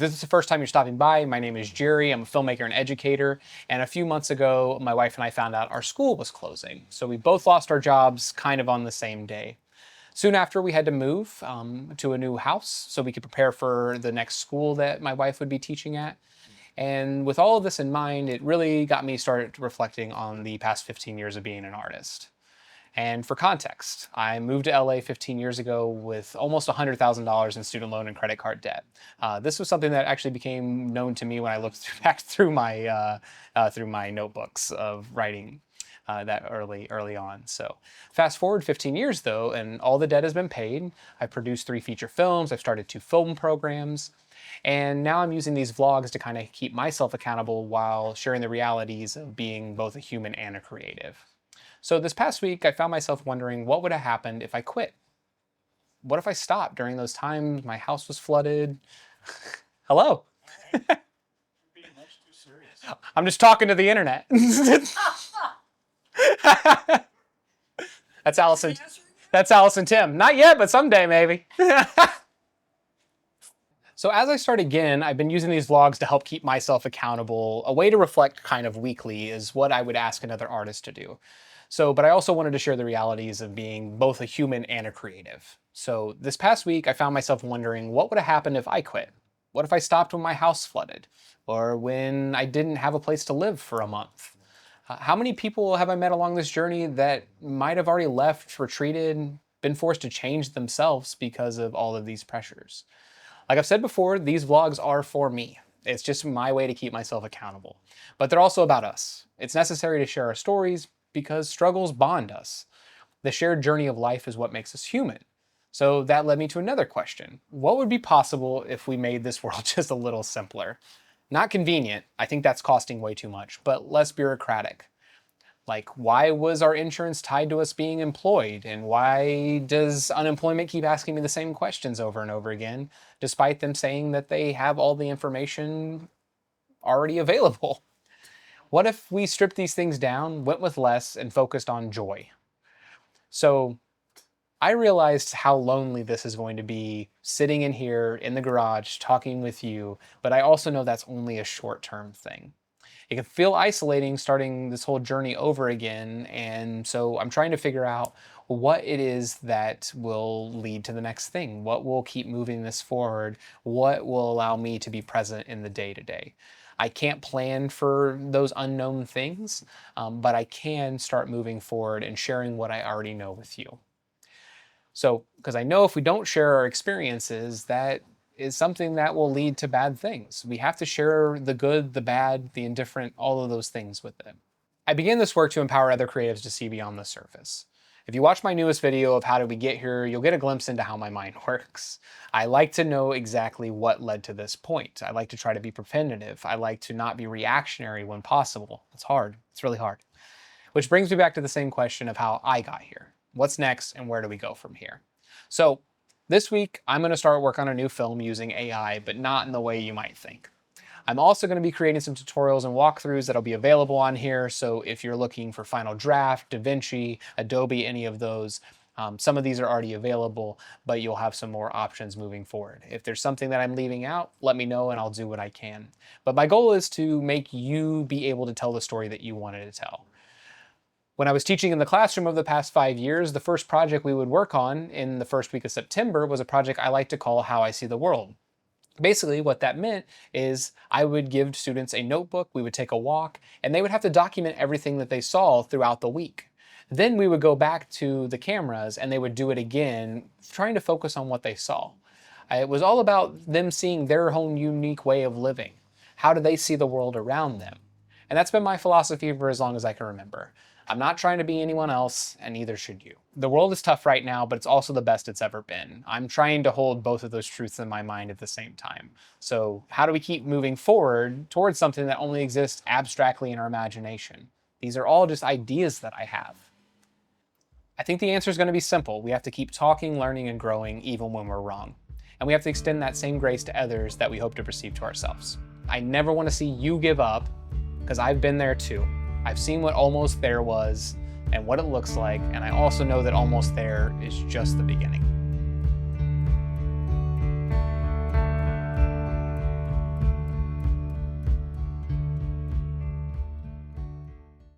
If this is the first time you're stopping by, my name is Jerry. I'm a filmmaker and educator. And a few months ago, my wife and I found out our school was closing. So we both lost our jobs kind of on the same day. Soon after, we had to move to a new house so we could prepare for the next school that my wife would be teaching at. And with all of this in mind, it really got me started reflecting on the past 15 years of being an artist. And for context, I moved to LA 15 years ago with almost $100,000 in student loan and credit card debt. This was something that actually became known to me when I looked back through my notebooks of writing that early on. So fast forward 15 years though, and all the debt has been paid. I've produced 3 feature films. I've started 2 film programs. And now I'm using these vlogs to kind of keep myself accountable while sharing the realities of being both a human and a creative. So this past week, I found myself wondering what would have happened if I quit? What if I stopped during those times my house was flooded? Hello. You're being much too serious. I'm just talking to the internet. That's Allison. That's Allison Tim. Not yet, but someday maybe. So as I start again, I've been using these vlogs to help keep myself accountable. A way to reflect kind of weekly is what I would ask another artist to do. But I also wanted to share the realities of being both a human and a creative. So this past week, I found myself wondering what would have happened if I quit? What if I stopped when my house flooded? Or when I didn't have a place to live for a month? How many people have I met along this journey that might have already left, retreated, been forced to change themselves because of all of these pressures? Like I've said before, these vlogs are for me. It's just my way to keep myself accountable. But they're also about us. It's necessary to share our stories because struggles bond us. The shared journey of life is what makes us human. So that led me to another question. What would be possible if we made this world just a little simpler? Not convenient, I think that's costing way too much, but less bureaucratic. Like, why was our insurance tied to us being employed? And why does unemployment keep asking me the same questions over and over again, despite them saying that they have all the information already available? What if we stripped these things down, went with less, and focused on joy? So I realized how lonely this is going to be sitting in here in the garage talking with you, but I also know that's only a short-term thing. It can feel isolating starting this whole journey over again, and so I'm trying to figure out what it is that will lead to the next thing. What will keep moving this forward? What will allow me to be present in the day-to-day? I can't plan for those unknown things, but I can start moving forward and sharing what I already know with you. So, because I know if we don't share our experiences, that is something that will lead to bad things. We have to share the good, the bad, the indifferent, all of those things with them. I began this work to empower other creatives to see beyond the surface. If you watch my newest video of how did we get here, you'll get a glimpse into how my mind works. I like to know exactly what led to this point. I like to try to be preventative. I like to not be reactionary when possible. It's hard. It's really hard. Which brings me back to the same question of how I got here. What's next and where do we go from here? So this week, I'm going to start work on a new film using AI, but not in the way you might think. I'm also going to be creating some tutorials and walkthroughs that'll be available on here. So if you're looking for Final Draft, DaVinci, Adobe, any of those, some of these are already available, but you'll have some more options moving forward. If there's something that I'm leaving out, let me know and I'll do what I can. But my goal is to make you be able to tell the story that you wanted to tell. When I was teaching in the classroom over the past 5 years, the first project we would work on in the first week of September was a project I like to call How I See the World. Basically, what that meant is I would give students a notebook, we would take a walk, and they would have to document everything that they saw throughout the week. Then we would go back to the cameras and they would do it again, trying to focus on what they saw. It was all about them seeing their own unique way of living. How do they see the world around them? And that's been my philosophy for as long as I can remember. I'm not trying to be anyone else, and neither should you. The world is tough right now, but it's also the best it's ever been. I'm trying to hold both of those truths in my mind at the same time. So how do we keep moving forward towards something that only exists abstractly in our imagination? These are all just ideas that I have. I think the answer is going to be simple. We have to keep talking, learning, and growing even when we're wrong. And we have to extend that same grace to others that we hope to receive to ourselves. I never want to see you give up, because I've been there too. I've seen what almost there was and what it looks like, and I also know that almost there is just the beginning.